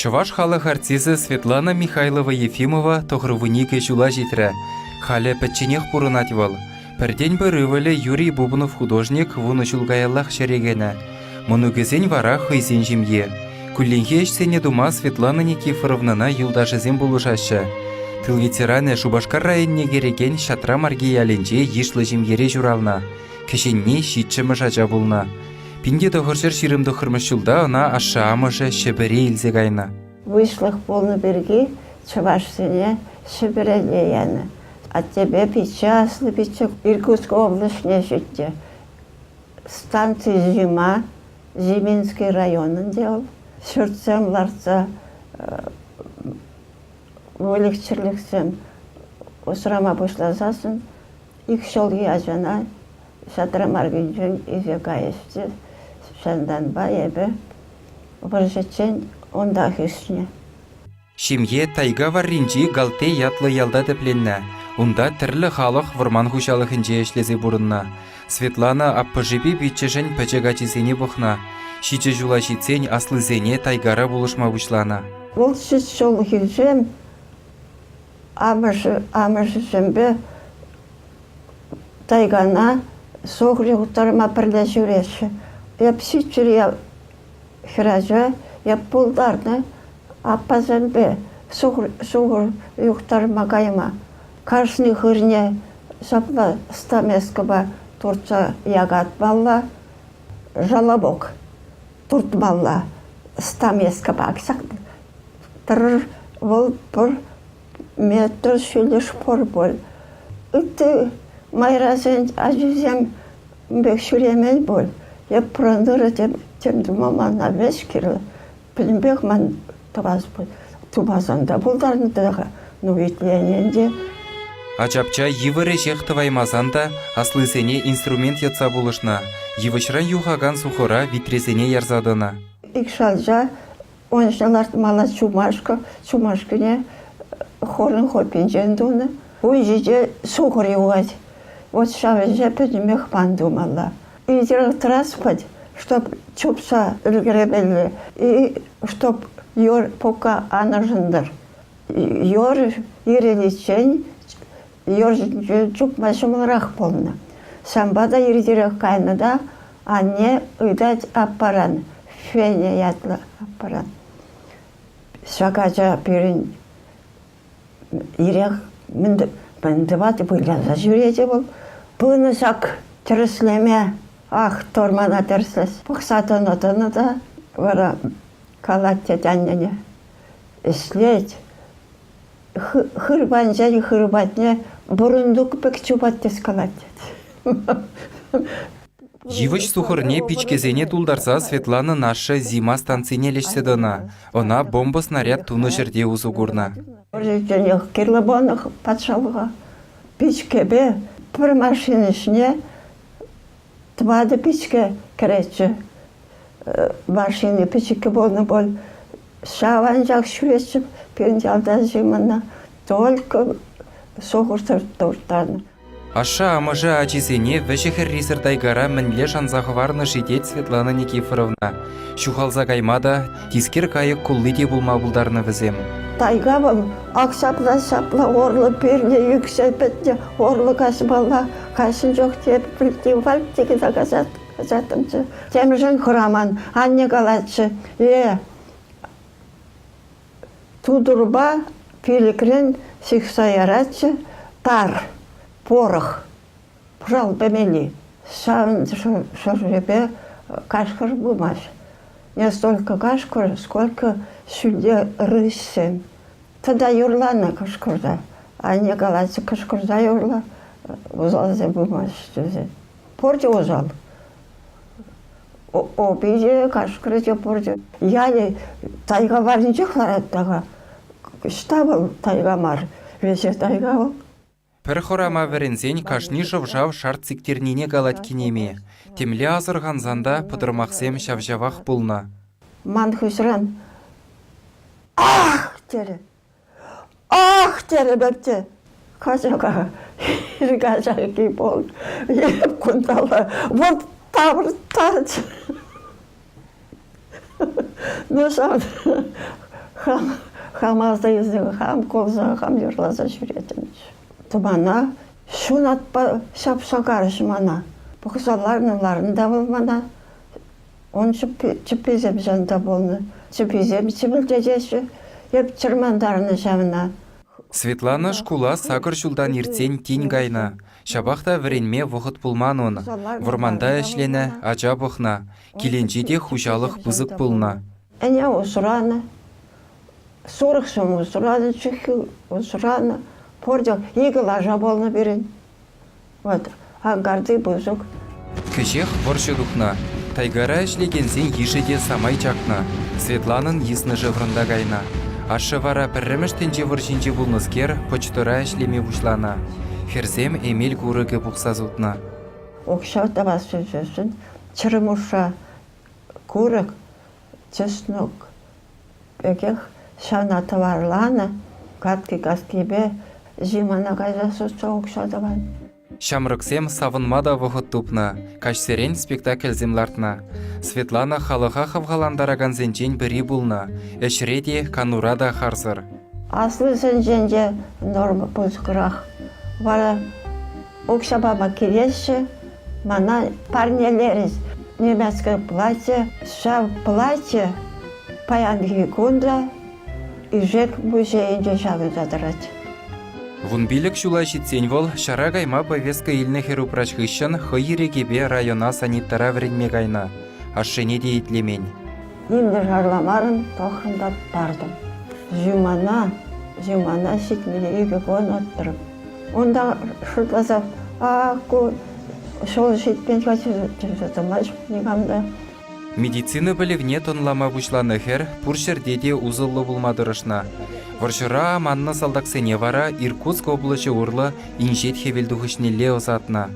Чӑваш халық артисі Светлана Михайлова-Ефимова тоғрывынике жула житрі. Халі пәтченех бұрынат вал. Пәрден бірівілі Юрий Бубнов художник вуны жулгаяллах шерегені. Мұны кезен вара хыйзен жемье. Күлленге ішсене дума Светлана Никифоровнана юлдашызен болушашы. Тыл ветераны Шубашкар районне кереген шатра марге яленже ешлы жемьере журална. Кешенне шитчімі жажа болна. Пинде доғыршыр ширымды хырмышылда она аша амыжы шебере илзе гайна. Вышлых полны берги, Чувашсыне шебереле яны. А тебе печаслы печек Иркутской областне житте. Станции Зима, Зиминский районын делал. Шүртсем ларца, өлікчірліксем осырама бұшлазасын. Ик шолги ажана, шатра маргинжен изе кайышты. Шандан ба ебі, варжечен онда хишне. Шимье тайга варринчи галте ятлы ялда тепленна. Унда тірлі халық вырман хушалықынже ешлезе бұрынна. Светлана аппыжипи битчешен пәчегачизене бұхна. Шиче жула шицен аслызене тайгара булышма бұшлана. Ол шит шолги жем, амышы жембе тайгана соғри ұқтарыма бірле жүреші. Я псичер хиража, я пулдарны, аппазанбе, суғыр юқтарыма кайма. Каршны хырне сапла стамескаба турца ягат балла, жалабок туртмалла стамескаба аксак. Тырыр вол бір метр шүлеш пор бол. Үтті майразен ажизем бек шүремен бол. Я проныры тем думамана веш кирлі. Білінбек ман тубазанда бұлдарын дағы нұвитлененде. Ачапча йывыре жехтываймазанда аслысене инструмент ятса булышна. Йывышран юхаган сухора витресене ярзадына. Икшалжа, оншалар мала чумашкыне хорын хопин жендуны. Ой жеже сухор югать. Вот шавеже пөдімек пандумалла. Идерах траспать, чтоб чупса үлгеребелі, и чтоб йор пока анажындар. Йор иреличен, йор чуп машымлырақ болны. Самбада ирдерах кайнада, а не ыдать аппаран, фене ятлы аппаран. Шакача пирин ирех міндіваты бұйлаза жүреді бол. Бұны сак тіріслеме. Ах, тормана терслес. Пықсатын отыны да, вара калатте тәннене. Ислет. Хырбан және хырбатне бұрындық пек чубаттес калатте. Йывыш сухырне пичкезене тулдарса Светлана наша зима станцине лешседана. Она бомба снаряд туны жерде узугурна. Женех кирлабонық патшалыға. Пичкебе бір машинышне Твада пичке керечі, машины пичке болны бол. Шаван жақ шүрешіп, пенжалда жимына, только соғыртыр торттаны. Аша амыжы ачизене вәшіхір рисір тайгара мінле шанзағы варны жидет Светлана Никифоровна. Шухалза каймада, тискер кайық кулли де булма булдарны візем. Тайга бол, ақсапла орлы перне yüksepетте, орлы касыбалла, касын жоқ деп білді, вальптеге да казатымчы. Темжін хыраман, анне калатшы, тудурба пилікрен сиксаяратшы, тар, порох, пұрал бәмелі, савын шырребе кашқыр бумаш. Не столько кашқыр, сколько сюде рыссен. Тогда юрлана кашқырда, а не калатшы кашқырда юрла, узалзе бумаш. Порте узал. Обиде кашқырде порте. Яли тайга варниче хлараттаға. Штабыл тайга мар, весе тайга ол. Пір хорама вәрінзен кашни жав шарт сиктернине галат кинеме. Темле азырған занда пыдырмақсем шавжавақ бұлна. Ман хүсіран. Ах, тері бәпте. Қажаға, иргажа ки бол. Еп күндала. Вот табыр тарч. Ну, сам хам аздайызығы, хам қолзығы, хам ерлаза жүретіміз. Тумана, шунатпа шапша қарышы мана. Бұқсаларының да болмана. Он чіпезем жанда болны. Чіпезем чіпілдежеші. Еп чырмандарыны жамына. Светлана шкула сакыр жулдан иртсен тин гайна. Шабақта вренме вұқыт пулман оны. Вұрманда әшлене ача бұқна. Келенжеде хужалық бұзық пулна. Әне осыраны. 40 сом осыраны, чүхі осыраны. Пордық егі лажа болны берін. Вот, аңғарды бұзық. Кішех вұршы дұқна. Тайгара әшлегенсен ешеде самай чакна. Светланын есні жыврында гайна. Ашы вара піріміштенже вұршинже бұлнызкер почтыра әшлеме бұшлана. Херзем эмел күрігі бұқса зұтна. Оқша табасы сөзін, чырымыша күрік, чеснок, бекех шана таварланы, катки-каскебе, зимана қайзасы оқша табан. Шамрыксем савынмада вұғыт тупна, кашсерен спектакль землартна. Светлана халыға хавғаландараган зенчен бірі бұлна, әшіреде канурада харзыр. Аслы зенченде норма бұзғырақ. Вара оқшабама келеші, мана парнелеріз немецкое платье, шав платье, паянги кунда, и жек музейінде шавы задырать. Вунбилік шула житсен вол, шара гайма повестка илні херу прачхыщын хыйрегебе района саниттара вренме гайна. Ашшене дейтлемень. Немді жарламарын тоқындап бардым. Жумана сетмелі үйге қон отырып. Онда шыртласап, шол жетпен жатымаш, негамда. Медицина білігне тонлама бұшланы хер, пұршердеде ұзылы бұлмадырышна. Варшыра аманны салдақсене вара Иркутск облачы урлы инжет хевелді хүшнеле озатна.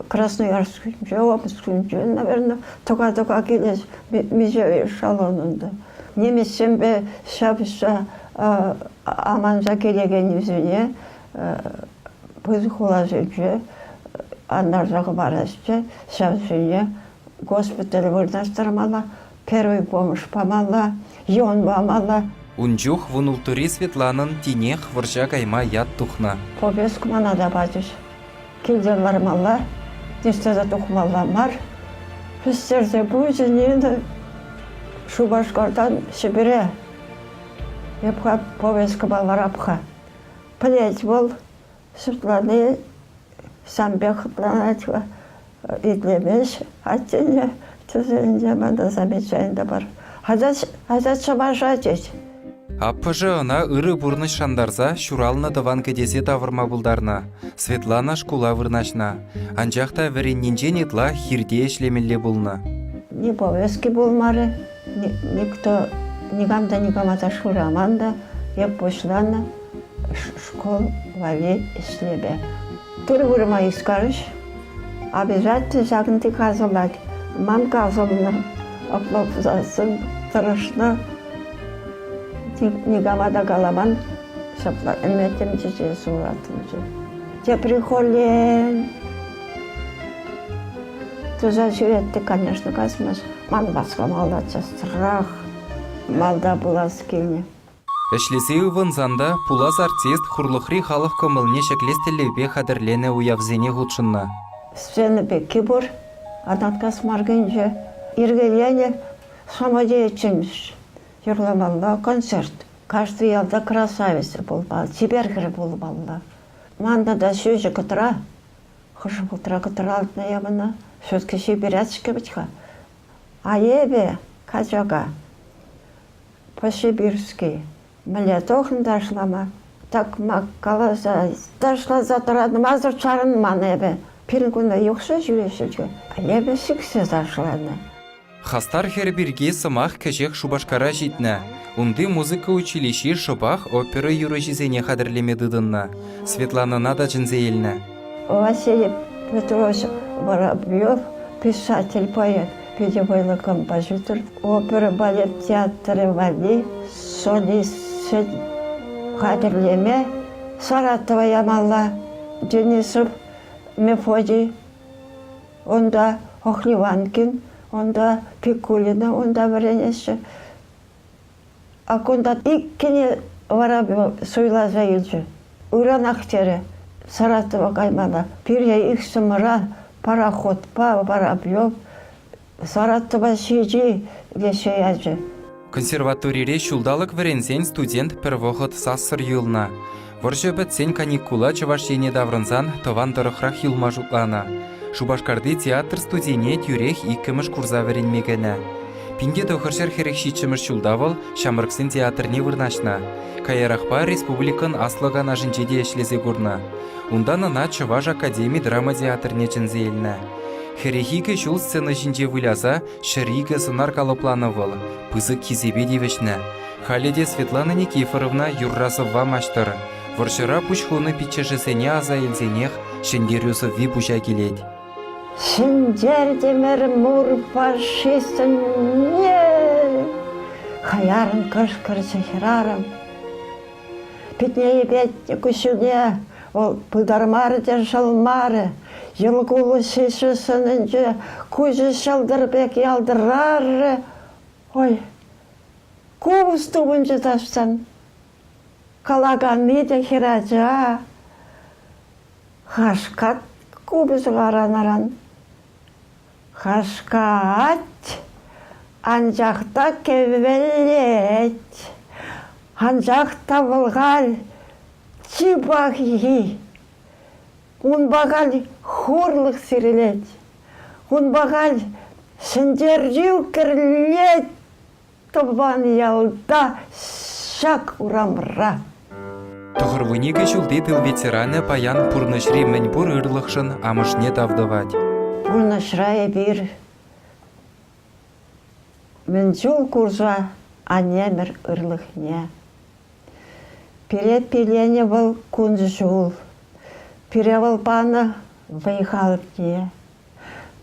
Красноярск күнше, Омск күнше, наверное, тоқа-тоқа келес меже шалонында. Немесен бе шапыша аманжа келеген yüzüne бұзық олажыжы, андар жағы барасычы, шапышыне госпиталь вырнаштырмала, первый помощь помала, йон бамала. Унчух вунултури Светланын тинех варжа кайма ят тухна. Повеск манада бачыш. Келдерлар мала, дестеза тухмала мар. Пістерде бұл жинені Шубашкардан Сибире. Епқа повеск балар апқа. Плеть бол, Светланы самбек планатива итлемеш, аттене түзелінде манда замечайында бар. Хазат шабаша жеч. Аппыжы ына ыры бурны шандарза шуралны дыван кедесе тавырма бұлдарна. Светлана шкула вырнашна. Анжақта віренненжен етла хирде ешлемелле бұлна. Ни повестки болмары, никто никамата шураманда, еп пошлана школ вали ішлебе. Түргірма искарыш, обязательно жағынды қазылак. Мам қазылына, оплопзасын, тұрышна, никамада каламан, шапла, әметем жеже суратым же. Те прихолен. Туза жүретті, конечно, қазмаш. Ман басқа малдача страх. Малда буласы келіне. Эшлесе вынзанда пулас артист хурлықри халық көміліне шеклестелебе қадірлене уявзене ғутшынна. Сцена бекке бұр, анаткас маргынже, иргелене самодеятельность. Юрламалла концерт. Каждый ялда красавица болбал, чебергері болбалла. Манда да сөзі кытыра, хышы кытыра алтына ямына, сөзкі шеберячке бітха. А ебе, кажага, по-сибирски. Міле тоқын дашлама, так маккаласа, дашла затырадым, азыр чарын ман ебе. Пирінгуна юқшы жүрешілге, а ебе сіксе дашланы. Хастар хербирге сымақ кәжек Шубашкара житна. Унды музыка училищи шыбақ опера юрожизене қадірлемедідінна. Светланына да жінзейліна. Василий Петрович Воробьев, писатель, поэт, педагог, композитор, опера, балет, театры, вали, солист, қадірлеме, Саратова Ямалла, Денисов, Мефодий, онда Охливанкин, онда Пикулина, онда Варенеші. А кунда иккене вара суйлаза илчү. Уранак тере Саратова каймана. Пирья их самара пароход па парабьёв. Саратова сижи лешеяжы. Консерваторире шулдалык варенсен студент первоход сассыр юлна. Варжы бітсен каникула чавашене даврынсан тован дырықрақ юлма жутлана. Шубашкарды театр студине тюрех иккіміш курза варенмегені. Пинге тохыршар херек шитчіміш шулдавыл шамырксын театрне вырнашна. Каярахпа республикан аслыган ажынчеде эшлезе гурна. Ундан ана Чуваш академий драма театрне чынзейлна. Херехиге шул сцена жинже выляза шыриге сынар калыпланывыл. Пызык кизебе девешна. Халеде Светлана Никифоровна Юррасова маштыр. Варшыра пучхуны питчешесене аза елзенех шендерюсов ви пуча келет. Шендердемер мур фашистын не. Хаярын кышкыр сехерарым. Питне ебетне күшіне, ол пылдармары держалмары. Йылгулы шешесінінже күзі шалдырбек ялдырары. Ой, кубысты бұнжы таштан. Калаганы да хиража. Хашкат кубысы ғаранаран. Хашкат анжақта кевелет. Анжақта бұлғал чибағи. Унбағал хурлық сирелет. Унбағал сендердеу кірлет. Тобан ялда шак урамра. Тохырвыниге шулды тыл ветераны паян пурнышри мәнпур ырлықшын амышне тавдывать. Пурнышрай бір мінжул куржа анемір ырлықне. Пире пилене был кунжул. Пире был паны вайхалыпне.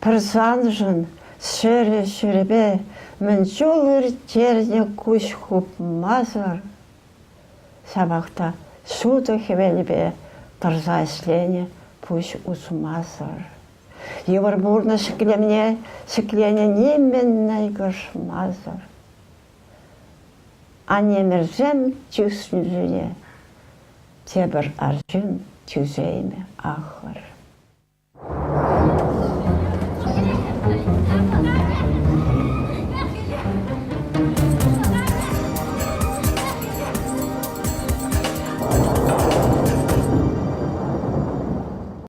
Пірсан жын шыры-шырыбе мінжул үртерне күш хупмазыр. Сабақта суды хевелебе тұрза іслене пуш усмазыр. Евар бурна шықлене неменной гашмазыр. А немержем тюснюзіне тебір аржын тюзейме ахыр.